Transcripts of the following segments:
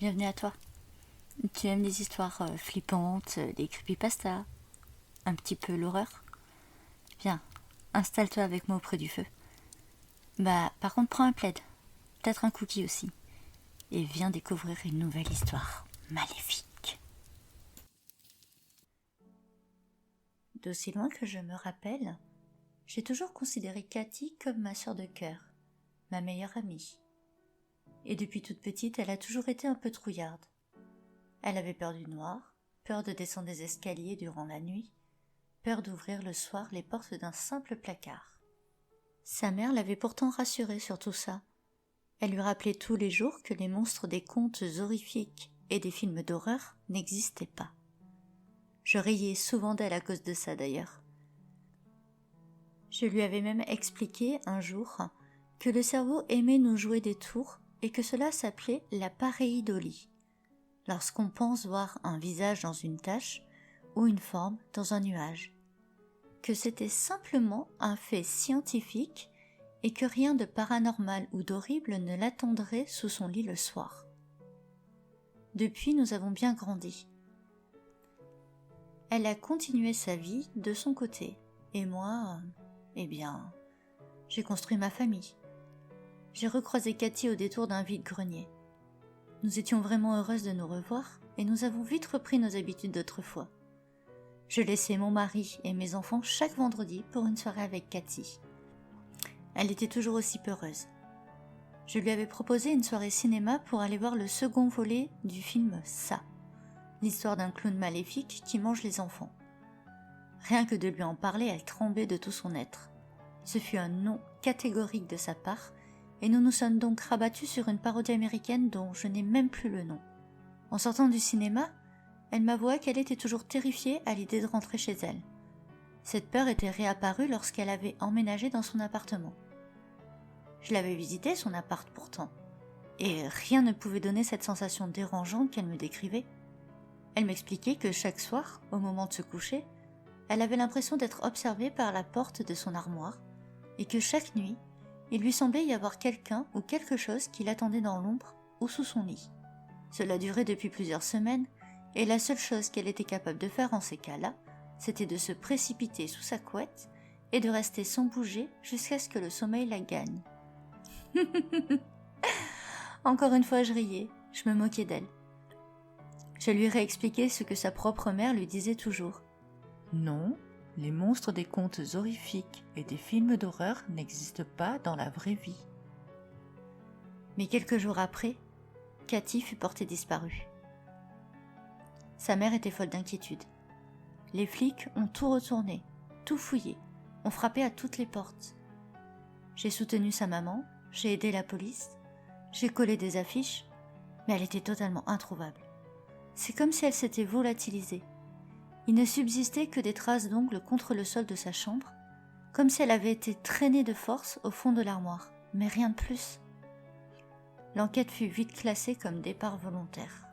bienvenue à toi. Tu aimes les histoires flippantes, les creepypastas, un petit peu l'horreur? Viens, installe-toi avec moi auprès du feu. Par contre, prends un plaid, peut-être un cookie aussi, et viens découvrir une nouvelle histoire maléfique. D'aussi loin que je me rappelle, j'ai toujours considéré Cathy comme ma sœur de cœur, ma meilleure amie. Et depuis toute petite, elle a toujours été un peu trouillarde. Elle avait peur du noir, peur de descendre des escaliers durant la nuit, peur d'ouvrir le soir les portes d'un simple placard. Sa mère l'avait pourtant rassurée sur tout ça. Elle lui rappelait tous les jours que les monstres des contes horrifiques et des films d'horreur n'existaient pas. Je riais souvent d'elle à cause de ça d'ailleurs. Je lui avais même expliqué un jour que le cerveau aimait nous jouer des tours et que cela s'appelait la pareidolie, lorsqu'on pense voir un visage dans une tache ou une forme dans un nuage, que c'était simplement un fait scientifique et que rien de paranormal ou d'horrible ne l'attendrait sous son lit le soir. Depuis, nous avons bien grandi. Elle a continué sa vie de son côté, et moi, j'ai construit ma famille. J'ai recroisé Cathy au détour d'un vide-grenier. Nous étions vraiment heureuses de nous revoir, et nous avons vite repris nos habitudes d'autrefois. Je laissais mon mari et mes enfants chaque vendredi pour une soirée avec Cathy. Elle était toujours aussi peureuse. Je lui avais proposé une soirée cinéma pour aller voir le second volet du film Ça, l'histoire d'un clown maléfique qui mange les enfants. Rien que de lui en parler, elle tremblait de tout son être. Ce fut un non catégorique de sa part, et nous nous sommes donc rabattus sur une parodie américaine dont je n'ai même plus le nom. En sortant du cinéma, elle m'avoua qu'elle était toujours terrifiée à l'idée de rentrer chez elle. Cette peur était réapparue lorsqu'elle avait emménagé dans son appartement. Je l'avais visité, son appart pourtant, et rien ne pouvait donner cette sensation dérangeante qu'elle me décrivait. Elle m'expliquait que chaque soir, au moment de se coucher, elle avait l'impression d'être observée par la porte de son armoire, et que chaque nuit, il lui semblait y avoir quelqu'un ou quelque chose qui l'attendait dans l'ombre ou sous son lit. Cela durait depuis plusieurs semaines, et la seule chose qu'elle était capable de faire en ces cas-là, c'était de se précipiter sous sa couette et de rester sans bouger jusqu'à ce que le sommeil la gagne. Encore une fois, je riais, je me moquais d'elle. Je lui réexpliquais ce que sa propre mère lui disait toujours. Non, les monstres des contes horrifiques et des films d'horreur n'existent pas dans la vraie vie. Mais quelques jours après, Cathy fut portée disparue. Sa mère était folle d'inquiétude. Les flics ont tout retourné, tout fouillé, ont frappé à toutes les portes. J'ai soutenu sa maman, j'ai aidé la police, j'ai collé des affiches, mais elle était totalement introuvable. C'est comme si elle s'était volatilisée. Il ne subsistait que des traces d'ongles contre le sol de sa chambre, comme si elle avait été traînée de force au fond de l'armoire, mais rien de plus. L'enquête fut vite classée comme départ volontaire.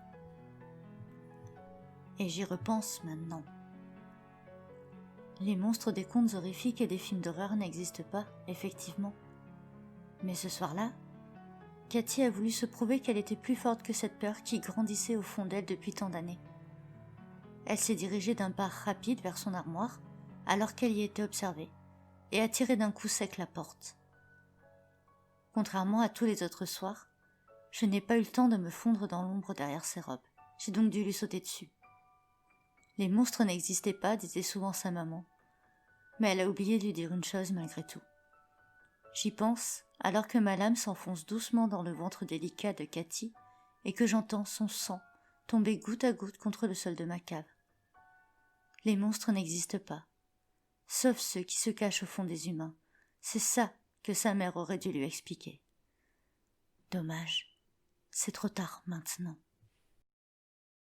Et j'y repense maintenant. Les monstres des contes horrifiques et des films d'horreur n'existent pas, effectivement. Mais ce soir-là, Cathy a voulu se prouver qu'elle était plus forte que cette peur qui grandissait au fond d'elle depuis tant d'années. Elle s'est dirigée d'un pas rapide vers son armoire, alors qu'elle y était observée, et a tiré d'un coup sec la porte. Contrairement à tous les autres soirs, je n'ai pas eu le temps de me fondre dans l'ombre derrière ses robes. J'ai donc dû lui sauter dessus. Les monstres n'existaient pas, disait souvent sa maman, mais elle a oublié de lui dire une chose malgré tout. J'y pense alors que ma lame s'enfonce doucement dans le ventre délicat de Cathy et que j'entends son sang tomber goutte à goutte contre le sol de ma cave. Les monstres n'existent pas, sauf ceux qui se cachent au fond des humains. C'est ça que sa mère aurait dû lui expliquer. Dommage, c'est trop tard maintenant.